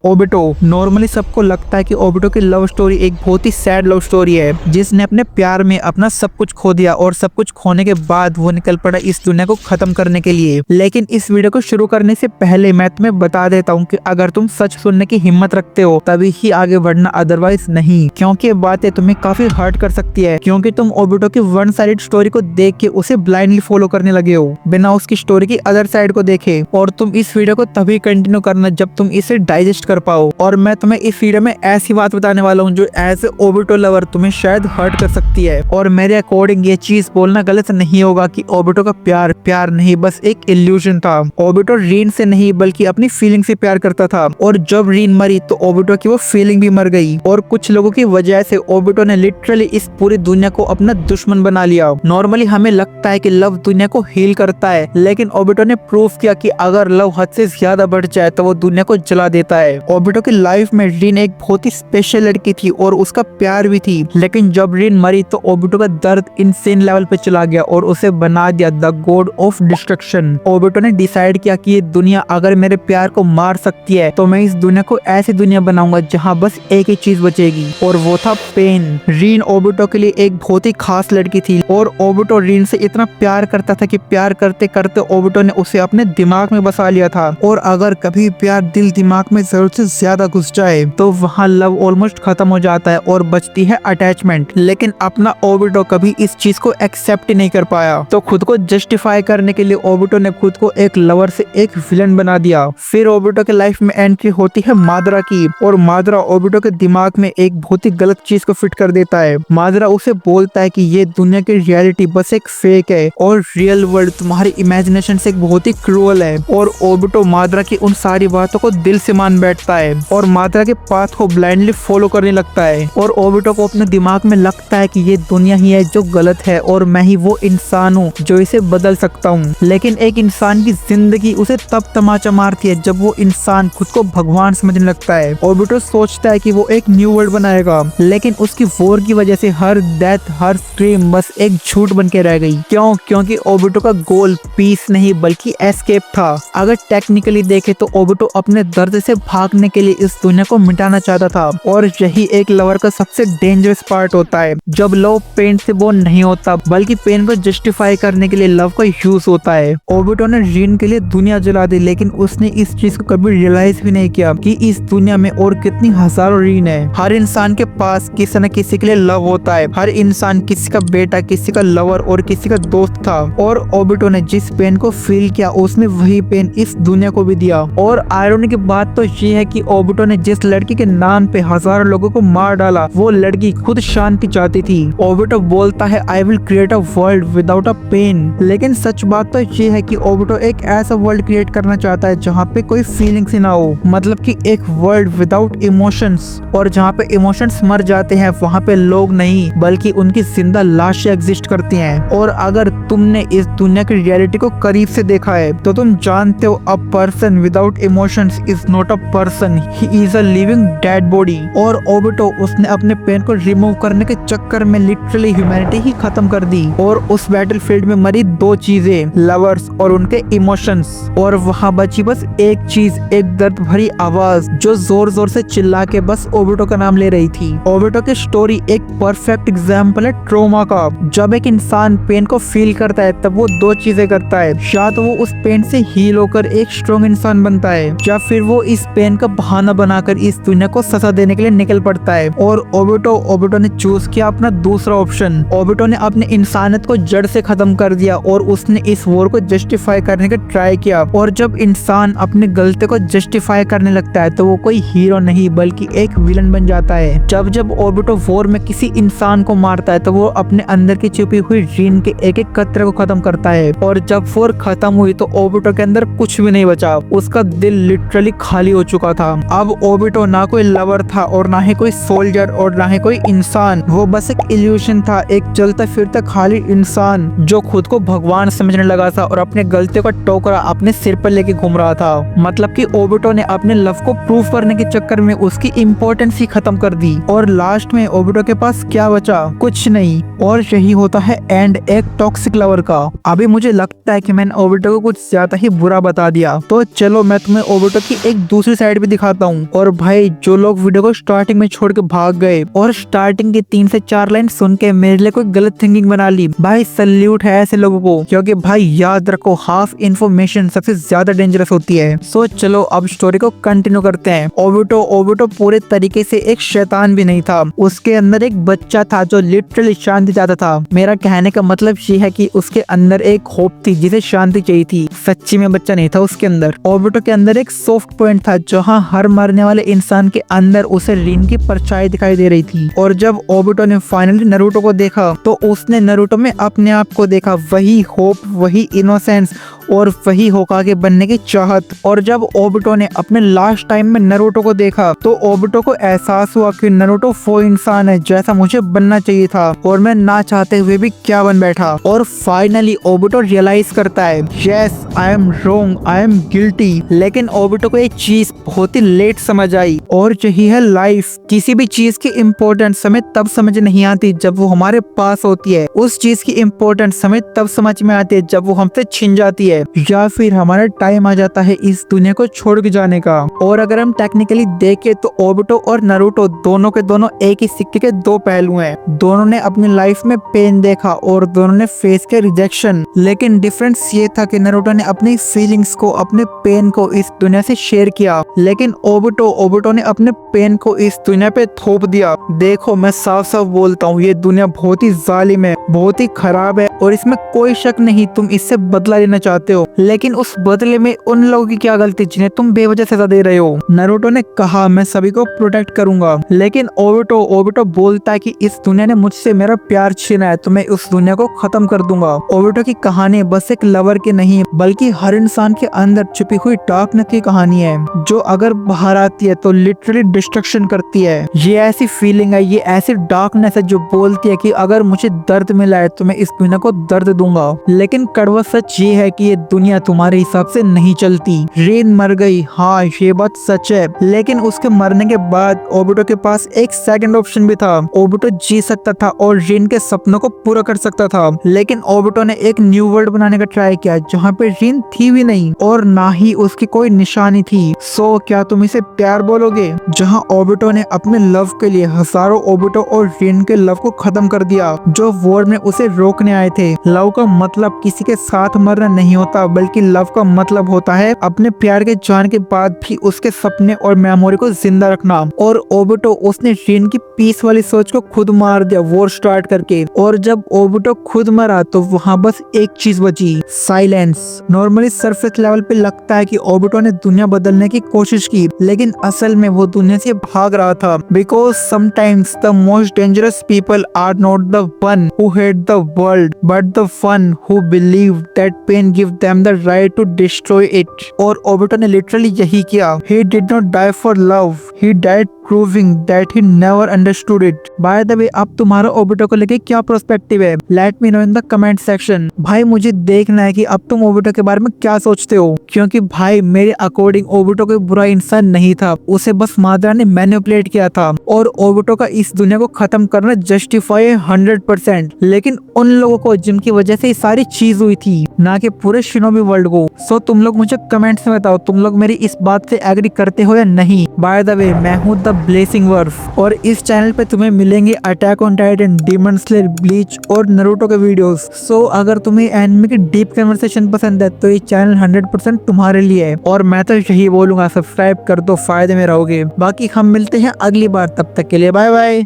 Obito. Normally सबको लगता है कि ओबिटो की लव स्टोरी एक बहुत ही सैड लव स्टोरी है, जिसने अपने प्यार में अपना सब कुछ खो दिया और सब कुछ खोने के बाद वो निकल पड़ा इस दुनिया को खत्म करने के लिए। लेकिन इस वीडियो को शुरू करने से पहले मैं तुम्हें बता देता हूँ कि अगर तुम सच सुनने की हिम्मत रखते हो तभी ही आगे बढ़ना, अदरवाइज नहीं, क्योंकि ये बातें तुम्हें काफी हर्ट कर सकती है, क्योंकि तुम ओबिटो की वन साइडेड स्टोरी को देख के उसे ब्लाइंडली फॉलो करने लगे हो बिना उसकी स्टोरी की अदर साइड को देखे। और तुम इस वीडियो को तभी कंटिन्यू करना जब तुम इसे डाइजेस्ट कर पाओ। और मैं तुम्हें इस वीडियो में ऐसी बात बताने वाला हूँ जो एज ए ओबिटो लवर तुम्हें शायद हर्ट कर सकती है। और मेरे अकॉर्डिंग ये चीज बोलना गलत नहीं होगा कि ओबिटो का प्यार नहीं, बस एक इल्यूजन था। ओबिटो रीन से नहीं बल्कि अपनी फीलिंग से प्यार करता था, और जब रीन मरी तो ओबिटो की वो फीलिंग भी मर गई। और कुछ लोगों की वजह से ओबिटो ने लिटरली इस पूरी दुनिया को अपना दुश्मन बना लिया। नॉर्मली हमें लगता है कि लव दुनिया को हील करता है, लेकिन ओबिटो ने प्रूव किया कि अगर लव हद से ज्यादा बढ़ जाए तो वो दुनिया को जला देता है। ओबिटो की लाइफ में रीन एक बहुत ही स्पेशल लड़की थी और उसका प्यार भी थी, लेकिन जब रीन मरी तो ओबिटो का दर्द इनसेन लेवल पे चला गया और उसे बना दिया the God of destruction. Obito ने डिसाइड किया कि ये दुनिया अगर मेरे प्यार को मार सकती है तो मैं इस दुनिया को ऐसी दुनिया बनाऊंगा जहाँ बस एक ही चीज बचेगी, और वो था पेन। रीन ओबिटो के लिए एक बहुत ही खास लड़की थी, और ओबिटो रीन से इतना प्यार करता था कि प्यार करते करते ओबिटो ने उसे अपने दिमाग में बसा लिया था। और अगर कभी प्यार दिल दिमाग में जरूरत से ज्यादा घुस जाए तो वहाँ लव ऑलमोस्ट खत्म हो जाता है और बचती है अटैचमेंट। लेकिन अपना ओबिटो कभी इस चीज को एक्सेप्ट नहीं कर पाया, तो खुद को जस्टिफाई करने के लिए ओबिटो ने खुद को एक लवर से एक विलन बना दिया। फिर ओबिटो के लाइफ में एंट्री होती है मादरा की, और मादरा ओबिटो के दिमाग में एक बहुत ही गलत चीज को फिट कर देता है। मादरा उसे बोलता है कि ये दुनिया की रियलिटी बस एक फेक है और रियल वर्ल्ड तुम्हारी इमेजिनेशन से बहुत ही क्रूअल है। और ओबिटो मादरा की उन सारी बातों को दिल से मान बैठता है और मादरा के पाथ को ब्लाइंडली फॉलो करने लगता है। और ओबिटो को अपने दिमाग में लगता है कि ये दुनिया ही है जो गलत है और मैं ही वो इंसान हूँ जो इसे बदल सकता हूँ। लेकिन एक इंसान की जिंदगी उसे तब तमाचा मारती है जब वो इंसान खुद को भगवान समझने लगता है। ओबिटो सोचता है कि वो एक न्यू वर्ल्ड बनाएगा, लेकिन उसकी वॉर की वजह से हर डेथ, हर स्क्रीम बस एक झूठ बन के रह गई। क्योंकि ओबिटो का गोल पीस नहीं बल्कि एस्केप था। अगर टेक्निकली देखे तो ओबिटो अपने दर्द से भागने के लिए इस दुनिया को मिटाना चाहता था, और यही एक लवर का सबसे डेंजरस पार्ट होता है। जब लव पेन से बोर्न नहीं होता बल्कि पेन को जस्टिफाई करने के लिए लव का यूज होता है। ओबिटो ने रीन के लिए दुनिया जला दी, लेकिन उसने इस चीज को कभी रियलाइज भी नहीं किया कि इस दुनिया में और कितनी हजारों रीन है। हर इंसान के पास किसी न किसी के लिए लव होता है। हर इंसान किसी का बेटा, किसी का लवर और किसी का दोस्त था। और ओबिटो ने जिस पेन को फील किया उसने वही पेन इस दुनिया को भी दिया। और आयरनी की बात तो ये है कि ओबिटो ने जिस लड़की के नाम पे हजारों लोगों को मार डाला वो लड़की खुद शांति चाहती थी। ओबिटो बोलता है I will create a world without a pain, लेकिन सच बात तो ये है कि ओबिटो एक ऐसा वर्ल्ड क्रिएट करना चाहता है जहाँ पे कोई फीलिंग्स ही ना हो, मतलब कि एक वर्ल्ड विदाउट इमोशंस। और जहाँ पे इमोशंस मर जाते हैं वहाँ पे लोग नहीं बल्कि उनकी जिंदा लाशें एग्जिस्ट करती हैं। और अगर तुमने इस दुनिया की रियलिटी को करीब से देखा है तो तुम जानते हो a person without emotions is not a person, he is a living dead body. और ओबिटो उसने अपने पेन को रिमूव करने के चक्कर में लिटरली ह्यूमैनिटी ही खत्म कर दी, और उस बैटलफील्ड में मरी दो चीजें, लवर्स और उनके इमोशंस। और वहाँ बची बस एक चीज, एक दर्द भरी आवाज जो जोर जोर से चिल्ला के बस ओबिटो का नाम ले रही थी। ओबिटो की स्टोरी एक परफेक्ट एग्जाम्पल है ट्रॉमा का। जब एक इंसान पेन को फील करता है तब वो दो चीजें करता है, या तो वो उस पेन से हील होकर एक स्ट्रॉन्ग इंसान बनता है, या फिर वो इस पेन का बहाना बनाकर इस दुनिया को सजा देने के लिए निकल पड़ता है। और ओबिटो ने चूज किया अपना दूसरा ऑप्शन। ओबिटो ने अपने इंसानियत को जड़ से खत्म कर दिया और उसने इस वॉर को जस्टिफाई करने का ट्राई किया। और जब इंसान अपने गलती को जस्टिफाई करने लगता है तो वो कोई हीरो नहीं बल्कि एक विलन बन जाता है। जब ओबिटो वॉर में किसी इंसान को मारता है तो वो अपने अंदर की छुपी हुई रीन के एक एक कतरे को खत्म करता है। और जब वॉर खत्म हुई तो ओबिटो के अंदर कुछ भी नहीं बचा, उसका दिल लिटरली खाली हो चुका था। अब ओबिटो ना कोई लवर था और ना ही कोई सोल्जर और ना ही कोई इंसान, वो बस एक इल्यूशन था, एक चलता फिरता खाली इंसान जो खुद को भगवान समझने लगा था और अपने गलतियों का टोकरा अपने सिर पर लेके घूम रहा था। मतलब कि ओबिटो ने अपने लव को प्रूफ करने के चक्कर में उसकी इम्पोर्टेंस ही खत्म कर दी, और लास्ट में ओबिटो के पास क्या बचा, कुछ नहीं। और यही होता है एंड एक टॉक्सिक लवर का। अभी मुझे लगता है कि मैंने ओबिटो को कुछ ज्यादा ही बुरा बता दिया, तो चलो मैं तुम्हें ओबिटो की एक दूसरी साइड साइड भी दिखाता हूँ। और भाई जो लोग वीडियो को स्टार्टिंग में छोड़ के भाग गए और स्टार्टिंग की 3 से 4 लाइन सुन के मेरे लिए कोई गलत थिंकिंग बना ली, भाई सल्यूट है ऐसे लोगों को, क्योंकि भाई याद रखो हाफ इन्फॉर्मेशन सबसे ज्यादा डेंजरस होती है। सो चलो अब स्टोरी को कंटिन्यू करते हैं। ओबुटो पूरे तरीके से एक शैतान भी नहीं था। उसके अंदर एक बच्चा था जो लिटरली शांति चाहता था। मेरा कहने का मतलब ये है कि उसके अंदर एक होप थी जिसे शांति चाहिए थी। सच्ची में बच्चा नहीं था उसके अंदर। ओबुटो के अंदर एक सॉफ्ट पॉइंट था जहाँ हर मरने वाले इंसान के अंदर उसे रिन की परछाई दिखाई दे रही थी। और जब ओबुटो ने फाइनली नारुतो को देखा तो उसने नारुतो में अपने आप को देखा, वही होप, वही इनोसेंस और वही होकागे बनने की चाहत। और जब ओबुटो ने अपने लास्ट टाइम में नारुतो को देखा तो ओबुटो को एहसास हुआ कि नारुतो वो इंसान है जैसा मुझे बनना चाहिए था और मैं ना चाहते हुए भी क्या बन बैठा। और फाइनली ओबुटो रियलाइज करता है, yes I am wrong, I am guilty. लेकिन ओबुटो को एक चीज बहुत ही लेट समझ आई और यही है लाइफ। किसी भी चीज की इम्पोर्टेंस हमें तब समझ नहीं आती जब वो हमारे पास होती है। उस चीज की इम्पोर्टेंस हमें तब समझ में आती है जब वो हमसे छिन जाती है या फिर हमारा टाइम आ जाता है इस दुनिया को छोड़ के जाने का। और अगर हम टेक्निकली देखें तो ओबुटो और नारुतो दोनों के दोनों एक ही सिक्के के दो पहलू हैं। दोनों ने अपनी लाइफ में पेन देखा और दोनों ने फेस किया रिजेक्शन। लेकिन डिफरेंस ये था कि नारुतो ने अपनी फीलिंग्स को, अपने पेन को इस दुनिया से शेयर किया, लेकिन ओबुटो ने अपने पेन को इस दुनिया पे थोप दिया। देखो मैं साफ साफ बोलता हूँ, ये दुनिया बहुत ही जालिम है, बहुत ही खराब है और इसमें कोई शक नहीं तुम इससे बदला लेना चाहते हो, लेकिन उस बदले में उन लोगों की क्या गलती जिन्हें तुम बेवजह सजा दे रहे हो। नारुतो ने कहा मैं सभी को प्रोटेक्ट करूंगा, लेकिन ओबुटो बोलता है कि इस दुनिया ने मुझसे मेरा प्यार छीना है तो मैं उस दुनिया को खत्म कर दूंगा। ओबुटो की कहानी बस एक लवर की नहीं बल्कि हर इंसान के अंदर छुपी हुई डार्कनेस की कहानी है जो अगर बाहर आती है तो लिटरली डिस्ट्रक्शन करती है। ये ऐसी फीलिंग है, ये ऐसी डार्कनेस है जो बोलती है कि अगर मुझे दर्द मिला है तो मैं इस दुनिया को दर्द दूंगा। लेकिन कड़वा सच ये है कि ये दुनिया तुम्हारे हिसाब से नहीं चलती। रिन मर गई, हाँ ये बात सच है, लेकिन उसके मरने के बाद ओबुटो के पास एक सेकंड ऑप्शन भी था। ओबुटो जी सकता था और रिन के सपनों को पूरा कर सकता था, लेकिन ओबुटो ने एक न्यू वर्ल्ड बनाने का ट्राई किया जहाँ पे रिन थी भी नहीं और ना ही उसकी कोई निशानी थी। सो क्या तुम इसे प्यार बोलोगे? जहाँ ओबुटो ने अपने लव के लिए हजारों ओबुटो और रिन के लव को खत्म कर दिया जो वॉर में उसे रोकने आए थे। लव का मतलब किसी के साथ मरना नहीं होता बल्कि लव का मतलब होता है अपने प्यार के जाने के बाद भी उसके सपने और मेमोरी को जिंदा रखना। और ओबुटो उसने रिन की पीस वाली सोच को खुद मार दिया वॉर स्टार्ट करके। और जब ओबुटो खुद मरा तो वहाँ बस एक चीज बची, साइलेंस। नॉर्मली सरफेस लेवल पे लगता है कि ओबुटो ने दुनिया बदलने की कोशिश की, लेकिन असल में वो दुनिया से भाग रहा था। Because sometimes the most dangerous people are not the one who hate the world but the one who believe that pain give them the right to destroy it. और ओबुटो ने लिटरली यही किया। He did not die for love, he died proving that he never understood it. By the way, अब तुम्हारा ओबुटो को लेके क्या perspective है? Let me know in the comment section. भाई मुझे देखना है कि अब तुम ओबुटो के बारे में क्या सोचते हो, क्योंकि भाई मेरे अकॉर्डिंग ओबुटो कोई बुरा इंसान नहीं था, उसे बस मादरा ने मैनिपुलेट किया था और ओबुटो का इस दुनिया को खत्म करना जस्टिफाई है 100%। लेकिन उन लोगों को जिनकी वजह से ये सारी चीज हुई थी, ना कि पूरे शिनोबी वर्ल्ड को। सो तुम लोग मुझे कमेंट्स में बताओ तुम लोग मेरी इस बात से एग्री करते हो या नहीं। बाय द वे मैं हूँ द ब्लेसिंग वर्फ और इस चैनल पे तुम्हें मिलेंगे attack on Titan, demon slayer, bleach और नारुतो के वीडियोस। सो अगर तुम्हें एनिमे की डीप कन्वर्सेशन पसंद है तो ये चैनल 100% तुम्हारे लिए है और मैं तो यही बोलूंगा सब्सक्राइब कर दो, फायदे में रहोगे। बाकी हम मिलते हैं अगली बार, तब तक के लिए बाय बाय।